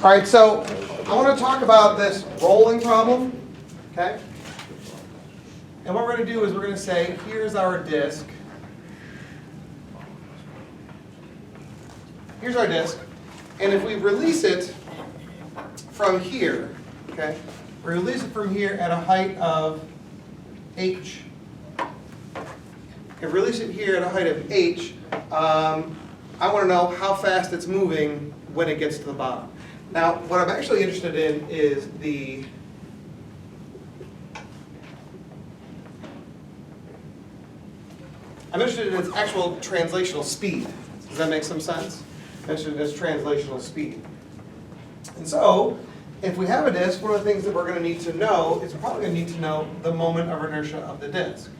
All right, so I want to talk about this rolling problem, okay? And what we're going to do is we're going to say, here's our disk. Here's our disk. And if we release it from here, okay, we release it from here at a height of h. If we release it here at a height of h, I want to know how fast it's moving when it gets to the bottom. Now, what I'm actually interested in is I'm interested in its actual translational speed. Does that make some sense? I'm interested in its translational speed. And so, if we have a disk, one of the things that we're going to need to know is we're probably going to need to know the moment of inertia of the disk.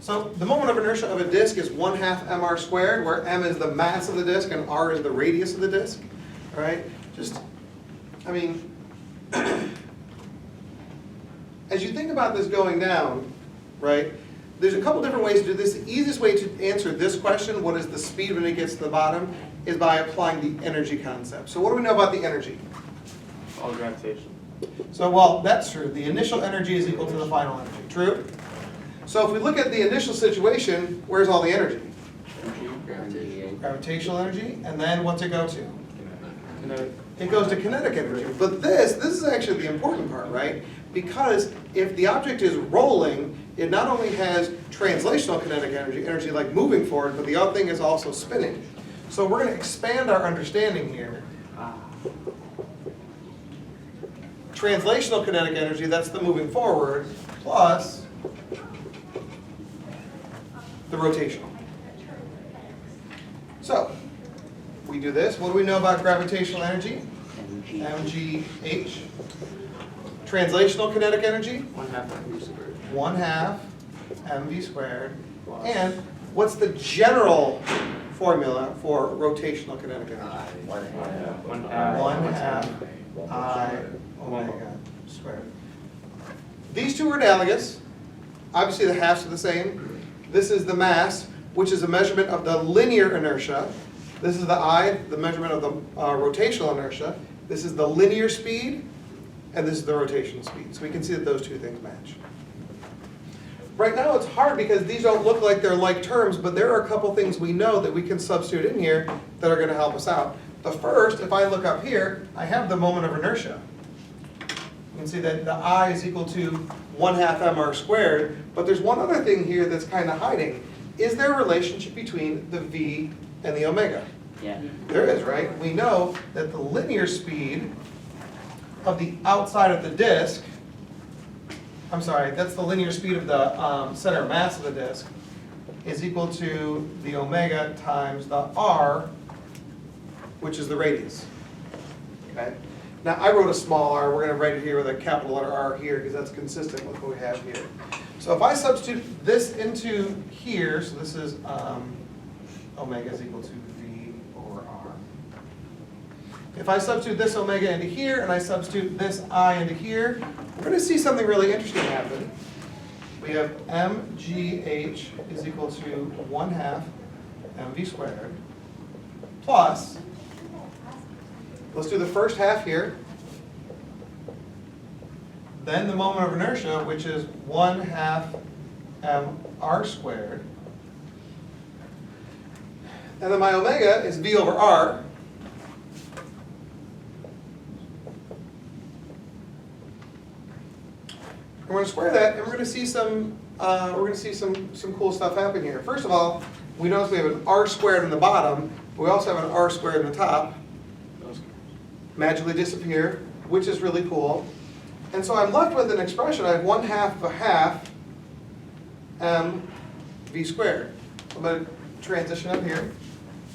So the moment of inertia of a disk is 1/2 mr squared, where m is the mass of the disk and r is the radius of the disk. All right? As you think about this going down, right, there's a couple different ways to do this. The easiest way to answer this question, what is the speed when it gets to the bottom, is by applying the energy concept. So what do we know about the energy? All gravitation. So, well, that's true. The initial energy is equal to the final energy. True? So if we look at the initial situation, where's all the energy? Gravitational energy. And then what's it go to? It goes to kinetic energy. But this is actually the important part, right? Because if the object is rolling, it not only has translational kinetic energy, energy like moving forward, but the other thing is also spinning. So we're going to expand our understanding here. Translational kinetic energy, that's the moving forward, plus the rotational. So, we do this. What do we know about gravitational energy? mgh. Translational kinetic energy? 1/2 mv squared. 1/2 mv squared. And what's the general formula for rotational kinetic energy? 1/2 I omega squared. These two are analogous. Obviously the halves are the same. This is the mass, which is a measurement of the linear inertia. This is the I, the measurement of the rotational inertia. This is the linear speed, and this is the rotational speed. So we can see that those two things match. Right now it's hard because these don't look like they're like terms, but there are a couple things we know that we can substitute in here that are going to help us out. The first, if I look up here, I have the moment of inertia. You can see that the I is equal to 1/2 mr squared, but there's one other thing here that's kind of hiding. Is there a relationship between the v and the omega? Yeah. There is, right? We know that the linear speed of the outside of the disk, I'm sorry, that's the linear speed of the center of mass of the disk, is equal to the omega times the r, which is the radius. Okay? Now, I wrote a small r. We're going to write it here with a capital letter R here because that's consistent with what we have here. So if I substitute this into here, so this is omega is equal to V over R. If I substitute this omega into here and I substitute this I into here, we're going to see something really interesting happen. We have mgh is equal to 1/2 mv squared plus, let's do the first half here, then the moment of inertia, which is 1/2 mr squared, and then my omega is V over R. And we're going to square that, and we're going to see some cool stuff happen here. First of all, we notice we have an R squared in the bottom, but we also have an R squared in the top. Magically disappear, which is really cool. And so I'm left with an expression. I have 1/2 of a half mv squared. I'm going to transition up here.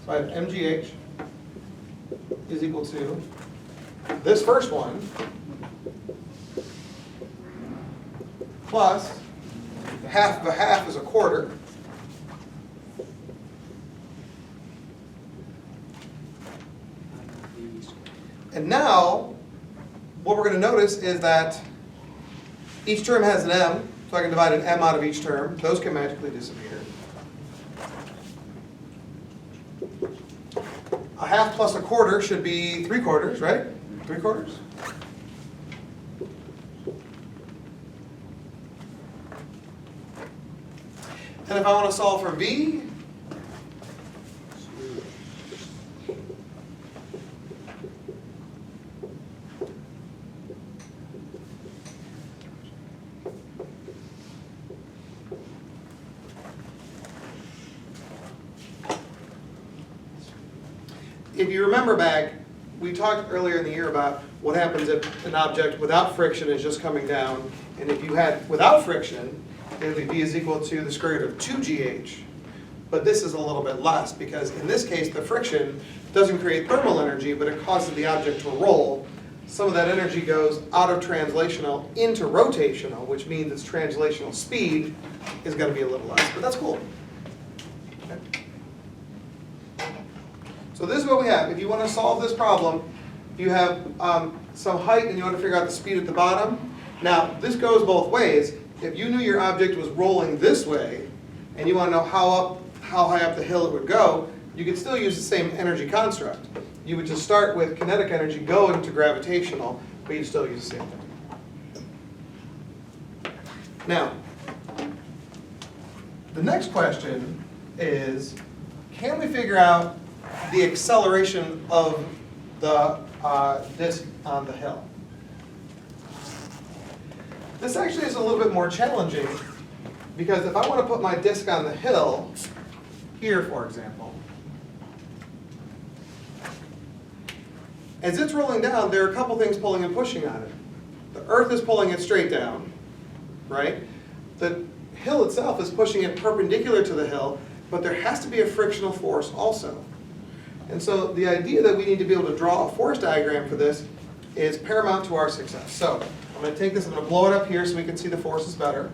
So I have mgh is equal to this first one plus 1/2 of a half is a quarter. And now, what we're going to notice is that each term has an m, so So I can divide an m out of each term. Those can magically disappear. A half plus a quarter should be 3/4, right? 3/4? And if I want to solve for v, if you remember back, we talked earlier in the year about what happens if an object without friction is just coming down. And if you had without friction, it would be v is equal to the square root of 2gh. But this is a little bit less because in this case the friction doesn't create thermal energy, but it causes the object to roll. Some of that energy goes out of translational into rotational, which means its translational speed is going to be a little less. But that's cool. Okay. So this is what we have. If you want to solve this problem, you have some height and you want to figure out the speed at the bottom. Now, this goes both ways. If you knew your object was rolling this way, and you want to know how high up the hill it would go, you could still use the same energy construct. You would just start with kinetic energy going to gravitational, but you'd still use the same thing. Now, the next question is, can we figure out the acceleration of the disk on the hill? This actually is a little bit more challenging because if I want to put my disk on the hill, here for example, as it's rolling down, there are a couple things pulling and pushing on it. The earth is pulling it straight down, right? The hill itself is pushing it perpendicular to the hill, but there has to be a frictional force also. And so the idea that we need to be able to draw a force diagram for this is paramount to our success. So I'm going to take this, I'm going to blow it up here so we can see the forces better.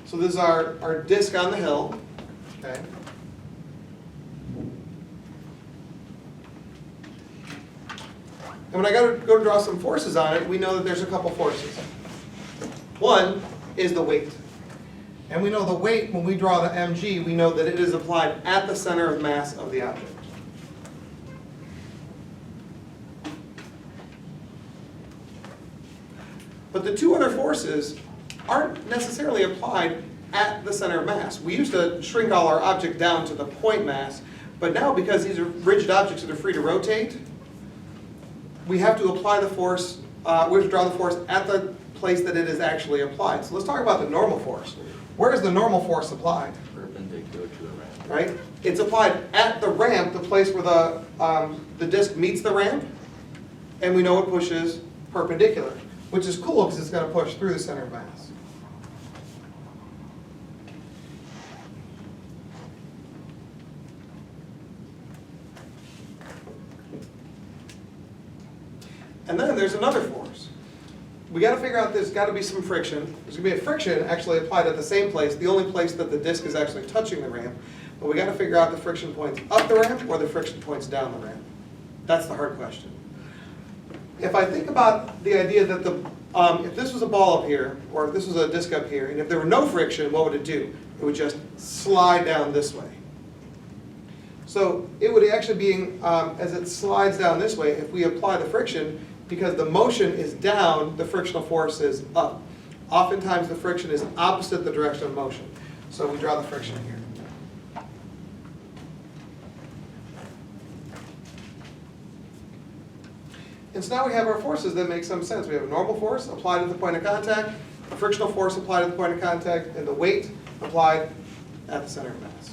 So this is our disk on the hill. Okay. And when I go to draw some forces on it, we know that there's a couple forces. One is the weight. And we know the weight, when we draw the mg, we know that it is applied at the center of mass of the object. But the two other forces aren't necessarily applied at the center of mass. We used to shrink all our object down to the point mass, but now because these are rigid objects that are free to rotate, we have to apply the force, we have to draw the force at the place that it is actually applied. So let's talk about the normal force. Where is the normal force applied? Perpendicular to the ramp. Right? It's applied at the ramp, the place where the disk meets the ramp, and we know it pushes perpendicular, which is cool because it's going to push through the center of mass. And then there's another force. We got to figure out there's got to be some friction. There's going to be a friction actually applied at the same place, the only place that the disk is actually touching the ramp. But we got to figure out the friction points up the ramp or the friction points down the ramp. That's the hard question. If I think about the idea that if this was a ball up here, or if this was a disk up here, and if there were no friction, what would it do? It would just slide down this way. So it would actually be, as it slides down this way, if we apply the friction, because the motion is down, the frictional force is up. Oftentimes the friction is opposite the direction of motion. So we draw the friction here. And so now we have our forces that make some sense. We have a normal force applied at the point of contact, a frictional force applied at the point of contact, and the weight applied at the center of mass.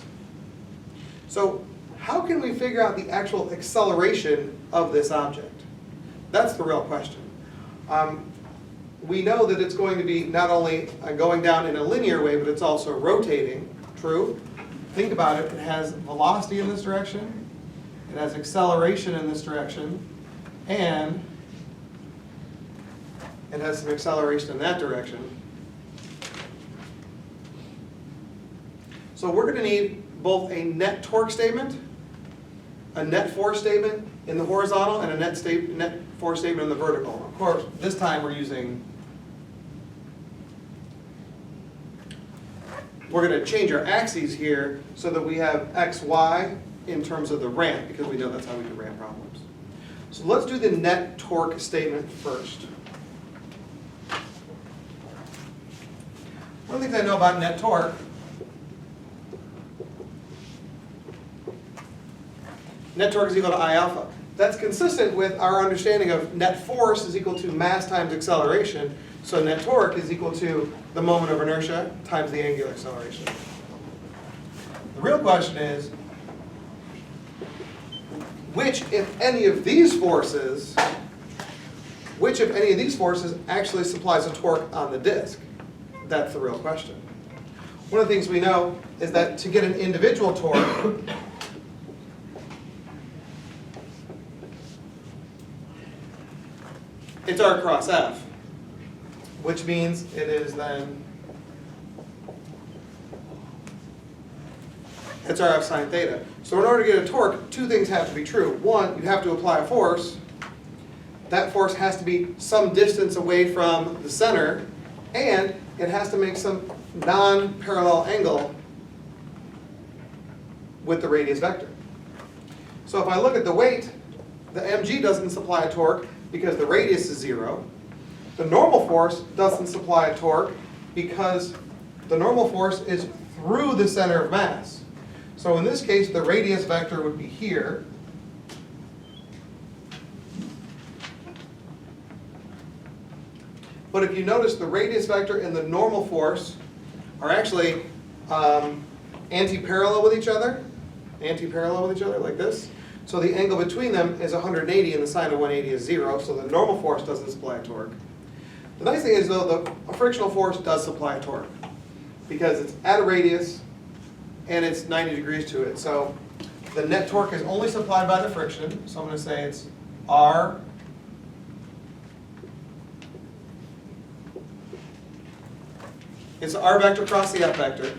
So how can we figure out the actual acceleration of this object? That's the real question. We know that it's going to be not only going down in a linear way, but it's also rotating. True. Think about it. It has velocity in this direction. It has acceleration in this direction. And it has some acceleration in that direction. So we're going to need both a net torque statement, a net force statement, in the horizontal and a net force statement in the vertical. Of course, this time we're going to change our axes here so that we have x, y in terms of the ramp, because we know that's how we do ramp problems. So let's do the net torque statement first. One of the things I know about net torque, net torque is equal to I alpha. That's consistent with our understanding of net force is equal to mass times acceleration. So net torque is equal to the moment of inertia times the angular acceleration. The real question is, which, if any of these forces actually supplies a torque on the disk? That's the real question. One of the things we know is that to get an individual torque, it's R cross F, which means it is then, it's RF sine theta. So in order to get a torque, two things have to be true. One, you have to apply a force. That force has to be some distance away from the center, and it has to make some non-parallel angle with the radius vector. So if I look at the weight, the mg doesn't supply a torque because the radius is 0. The normal force doesn't supply a torque because the normal force is through the center of mass. So in this case, the radius vector would be here. But if you notice, the radius vector and the normal force are actually anti-parallel with each other, like this. So the angle between them is 180 and the sine of 180 is 0, so the normal force doesn't supply a torque. The nice thing is, though, the frictional force does supply a torque because it's at a radius and it's 90 degrees to it. So the net torque is only supplied by the friction, so I'm going to say it's R it's R vector cross the F vector.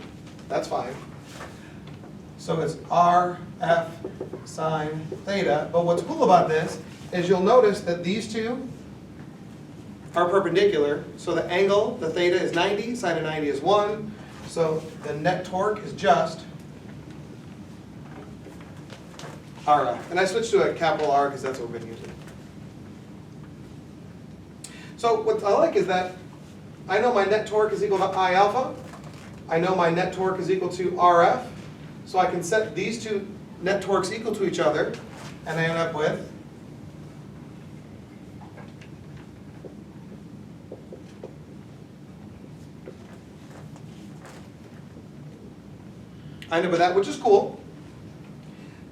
That's fine. So it's R F sine theta. But what's cool about this is you'll notice that these two are perpendicular. So the angle, the theta is 90, sine of 90 is 1. So the net torque is just RF. And I switched to a capital R because that's what we've been using. So what I like is that I know my net torque is equal to I alpha. I know my net torque is equal to RF. So I can set these two net torques equal to each other, and I end up with that, which is cool.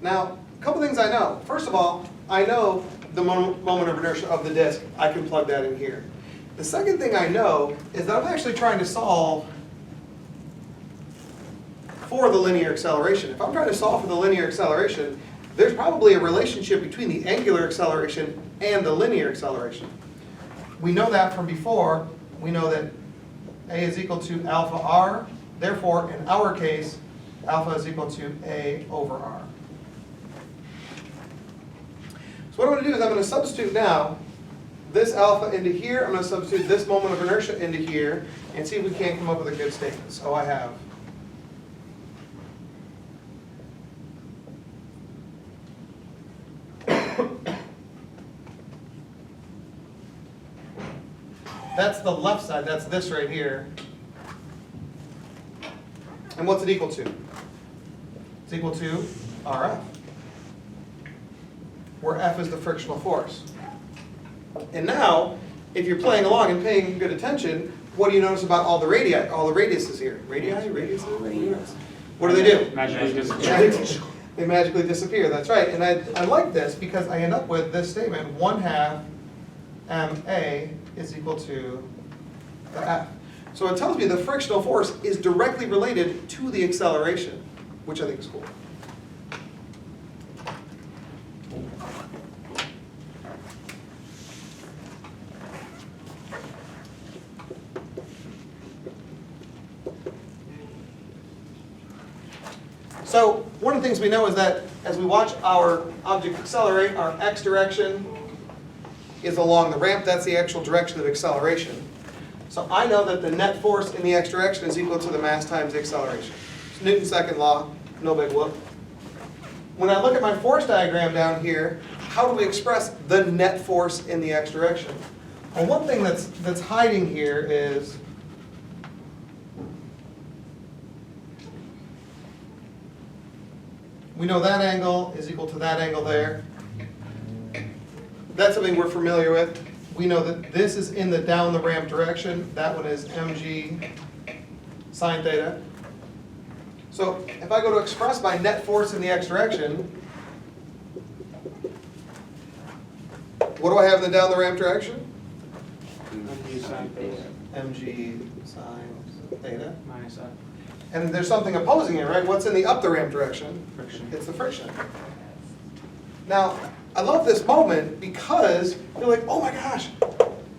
Now, a couple things I know. First of all, I know the moment of inertia of the disk. I can plug that in here. The second thing I know is that I'm actually trying to solve for the linear acceleration. If I'm trying to solve for the linear acceleration, there's probably a relationship between the angular acceleration and the linear acceleration. We know that from before. We know that A is equal to alpha R. Therefore, in our case, alpha is equal to A over R. So what I'm going to do is I'm going to substitute now this alpha into here. I'm going to substitute this moment of inertia into here and see if we can't come up with a good statement. So I have that's the left side, that's this right here. And what's it equal to? It's equal to RF, where F is the frictional force. And now, if you're playing along and paying good attention, what do you notice about all the radii, all the radiuses here? Radiuses? What do they do? Magically disappear. They magically disappear, that's right. And I like this because I end up with this statement, 1/2 ma is equal to the F. So it tells me the frictional force is directly related to the acceleration, which I think is cool. So one of the things we know is that as we watch our object accelerate, our x direction is along the ramp. That's the actual direction of acceleration. So I know that the net force in the x direction is equal to the mass times the acceleration. It's Newton's second law, no big whoop. When I look at my force diagram down here, how do we express the net force in the x direction? Well, one thing that's hiding here is we know that angle is equal to that angle there. That's something we're familiar with. We know that this is in the down the ramp direction. That one is mg sine theta. So if I go to express my net force in the x direction, what do I have in the down the ramp direction? mg sine theta mg sine theta. minus F And there's something opposing it, right? What's in the up the ramp direction? friction. It's the friction. Now, I love this moment because you're like, oh my gosh,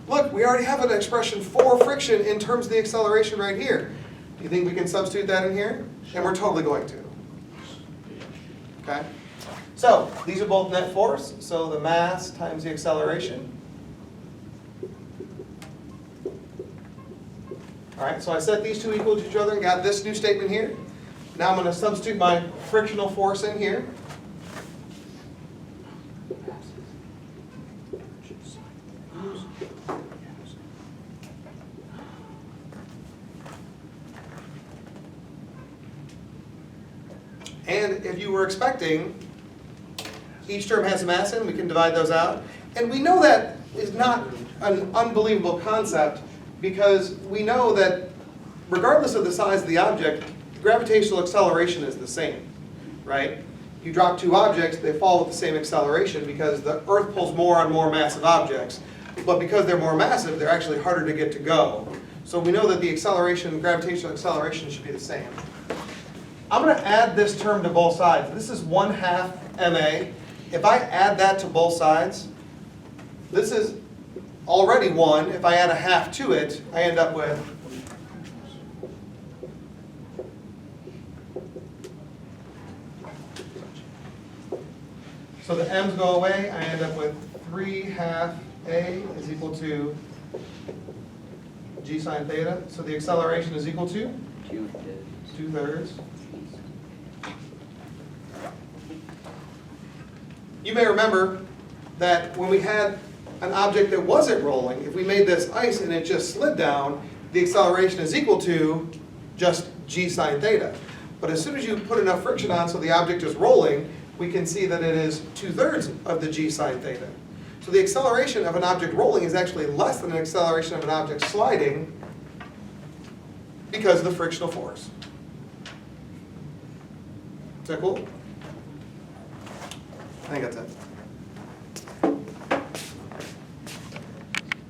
look, we already have an expression for friction in terms of the acceleration right here. Do you think we can substitute that in here? And we're totally going to. Okay? So, these are both net force, so the mass times the acceleration. All right, so I set these two equal to each other and got this new statement here. Now I'm going to substitute my frictional force in here. And if you were expecting, each term has a mass in, we can divide those out. And we know that is not an unbelievable concept because we know that regardless of the size of the object, the gravitational acceleration is the same, right? You drop two objects, they fall with the same acceleration because the Earth pulls more on more massive objects. But because they're more massive, they're actually harder to get to go. So we know that the acceleration, gravitational acceleration should be the same. I'm going to add this term to both sides. This is 1/2 ma. If I add that to both sides, this is already 1. If I add a half to it, I end up with so the m's go away, I end up with 3/2 a is equal to g sine theta. So the acceleration is equal to 2/3. You may remember that when we had an object that wasn't rolling, if we made this ice and it just slid down, the acceleration is equal to just g sine theta. But as soon as you put enough friction on so the object is rolling, we can see that it is 2/3 of the g sine theta. So the acceleration of an object rolling is actually less than an acceleration of an object sliding because of the frictional force. Is that cool? I think that's it.